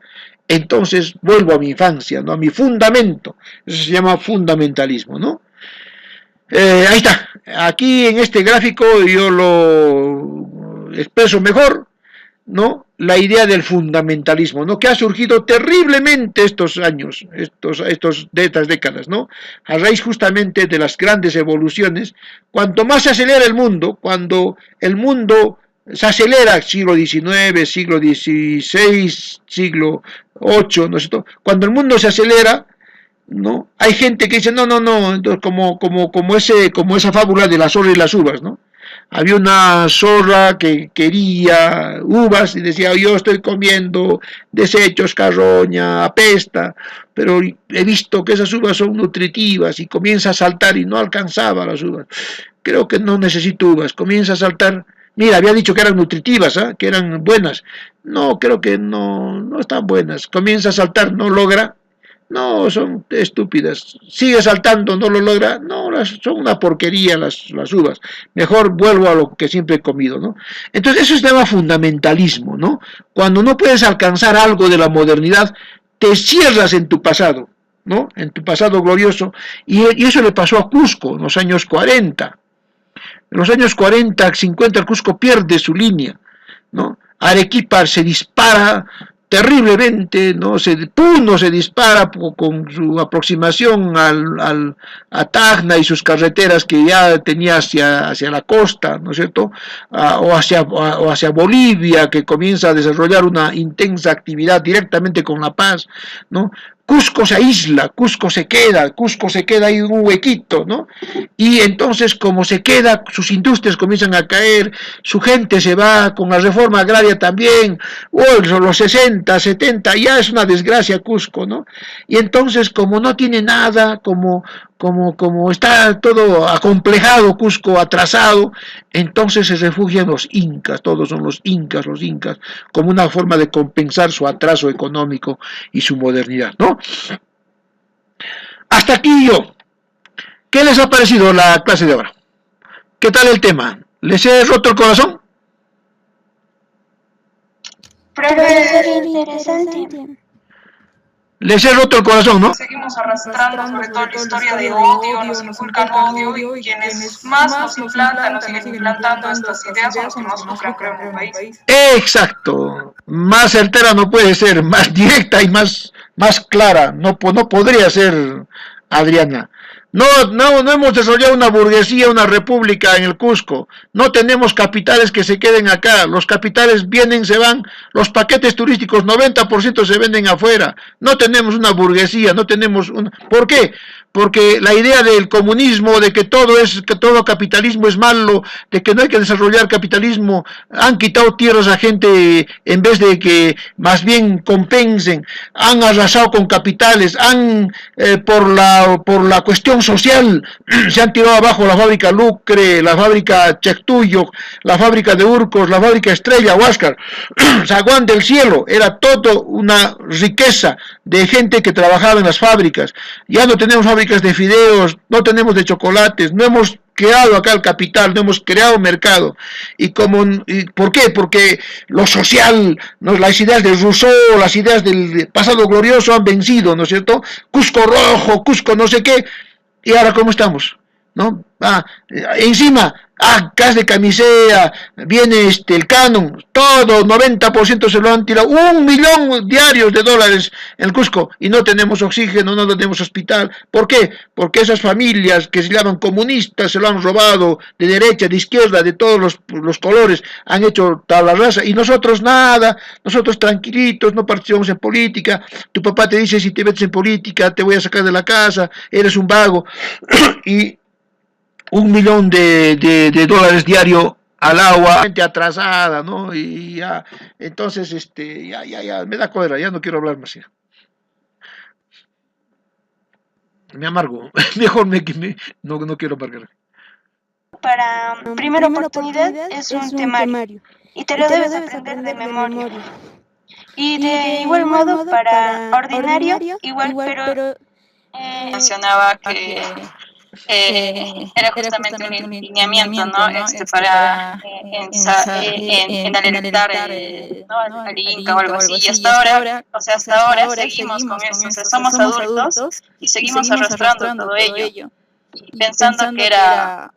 entonces vuelvo a mi infancia, ¿no? A mi fundamento. Eso se llama fundamentalismo, ¿no? Ahí está. Aquí en este gráfico yo lo expreso mejor, ¿no? La idea del fundamentalismo, ¿no? Que ha surgido terriblemente estos años, estas décadas, ¿no? A raíz justamente de las grandes evoluciones. Cuanto más se acelera el mundo, cuando el mundo se acelera, siglo XIX, siglo XVI, siglo VIII, ¿no es cierto? Cuando el mundo se acelera, ¿no? Hay gente que dice, no, no, no, entonces, como esa fábula de la zorra y las uvas, ¿no? Había una zorra que quería uvas y decía, yo estoy comiendo desechos, carroña, apesta, pero he visto que esas uvas son nutritivas y comienza a saltar y no alcanzaba las uvas. Creo que no necesito uvas, comienza a saltar. Mira, había dicho que eran nutritivas, ¿eh? Que eran buenas. No, creo que no están buenas. Comienza a saltar, no logra. No, son estúpidas. Sigue saltando, no lo logra. No, son una porquería las uvas. Mejor vuelvo a lo que siempre he comido, ¿no? Entonces, eso se llama fundamentalismo, ¿no? Cuando no puedes alcanzar algo de la modernidad, te cierras en tu pasado, ¿no? En tu pasado glorioso. Y eso le pasó a Cusco en los años 40. En los años 40, 50, el Cusco pierde su línea, ¿no? Arequipa se dispara terriblemente, ¿no? Puno se dispara con su aproximación a Tacna y sus carreteras que ya tenía hacia la costa, ¿no es cierto? O hacia Bolivia, que comienza a desarrollar una intensa actividad directamente con La Paz, ¿no? Cusco se aísla, Cusco se queda ahí en un huequito, ¿no? Y entonces, como se queda, sus industrias comienzan a caer, su gente se va con la reforma agraria también, los 60, 70, ya es una desgracia Cusco, ¿no? Y entonces, como no tiene nada, como está todo acomplejado, Cusco atrasado, entonces se refugian los incas, todos son los incas, como una forma de compensar su atraso económico y su modernidad, ¿no? Hasta aquí yo. ¿Qué les ha parecido la clase de ahora? ¿Qué tal el tema? ¿Les he roto el corazón? Profesor, interesante. Les he roto el corazón, ¿no? Seguimos arrastrando sobre todo la historia de odio, nos inculcan odio y quienes más nos implantan, nos siguen implantando estas ideas son los que más lucran, creo, en el país. Exacto. Más certera no puede ser, más directa y más clara. No podría ser, Adriana. No hemos desarrollado una burguesía, una república en el Cusco. No tenemos capitales que se queden acá. Los capitales vienen, se van. Los paquetes turísticos, 90% se venden afuera. No tenemos una burguesía, no tenemos una... ¿Por qué? Porque la idea del comunismo, de que todo capitalismo es malo, de que no hay que desarrollar capitalismo, han quitado tierras a gente en vez de que más bien compensen, han arrasado con capitales, por la cuestión social, se han tirado abajo la fábrica Lucre, la fábrica Chectuyo, la fábrica de Urcos, la fábrica Estrella, Huáscar, Zaguán del Cielo, era todo una riqueza de gente que trabajaba en las fábricas. Ya no tenemos fábricas de fideos, no tenemos de chocolates, no hemos creado acá el capital, no hemos creado mercado. ¿Por qué? Porque lo social, ¿no? Las ideas de Rousseau, las ideas del pasado glorioso han vencido, ¿no es cierto? Cusco rojo, Cusco no sé qué, y ahora ¿cómo estamos? ¿No? Encima, gas de camisea, viene el canon, todo, 90% se lo han tirado, 1 millón diarios de dólares en el Cusco, y no tenemos oxígeno, no tenemos hospital. ¿Por qué? Porque esas familias que se llaman comunistas se lo han robado de derecha, de izquierda, de todos los colores, han hecho tabla rasa, y nosotros nada, nosotros tranquilitos, no participamos en política. Tu papá te dice, si te metes en política, te voy a sacar de la casa, eres un vago, y 1 millón de dólares diario al agua, gente atrasada, ¿no? Y ya, entonces, ya, me da cólera, ya no quiero hablar más. Ya. Me amargo, mejor no quiero amargar. Para primera oportunidad es un temario y te lo debes aprender de memoria. Y de igual modo para ordinario, igual, pero mencionaba que era justamente un lineamiento, ¿no? Para en alertar ¿no? al Inca o algo así. Y hasta ahora seguimos con esto. O sea, somos adultos y seguimos arrastrando todo ello. y pensando que era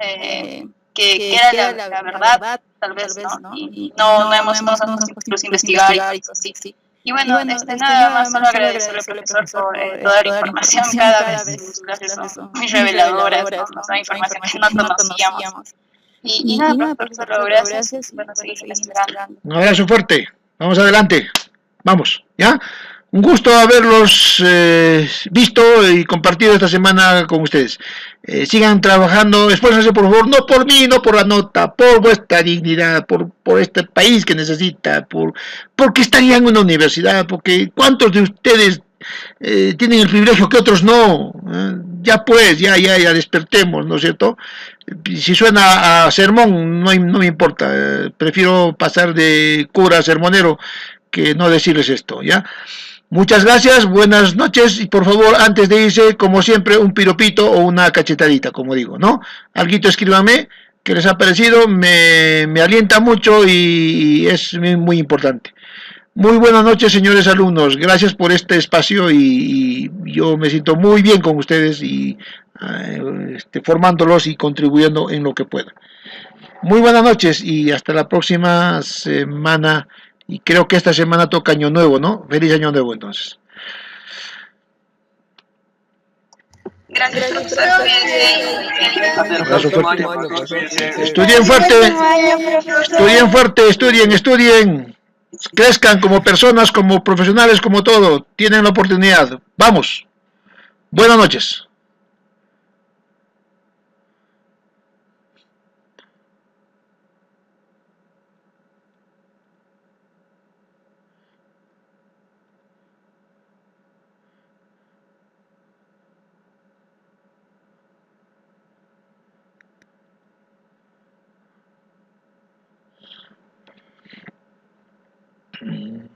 que era la verdad, tal vez, ¿no? Y no hemos puesto incluso a investigar y cosas así. Y bueno, nada más solo agradecerle al profesor por toda la información. Cada vez sus clases son muy reveladoras, ¿no? Nos da información que no conocíamos. Y nada, profesor, gracias. Bueno, seguimos esperando. Un abrazo fuerte. Vamos adelante. Vamos, ¿ya? Un gusto haberlos visto y compartido esta semana con ustedes. Sigan trabajando, esfuércense por favor, no por mí, no por la nota, por vuestra dignidad, por este país que necesita, porque estarían en una universidad, porque ¿cuántos de ustedes tienen el privilegio que otros no? Ya pues, ya despertemos, ¿no es cierto? Si suena a sermón, no me importa, prefiero pasar de cura a sermonero que no decirles esto, ¿ya? Muchas gracias, buenas noches y por favor, antes de irse, como siempre, un piropito o una cachetadita, como digo, ¿no? Alguito escríbame, que les ha parecido, me alienta mucho y es muy importante. Muy buenas noches, señores alumnos, gracias por este espacio y yo me siento muy bien con ustedes y formándolos y contribuyendo en lo que pueda. Muy buenas noches y hasta la próxima semana. Y creo que esta semana toca Año Nuevo, ¿no? Feliz Año Nuevo, entonces. Gracias, profesor. Abrazo fuerte. Estudien fuerte. Estudien. Crezcan como personas, como profesionales, como todo. Tienen la oportunidad. Vamos. Buenas noches. Mm.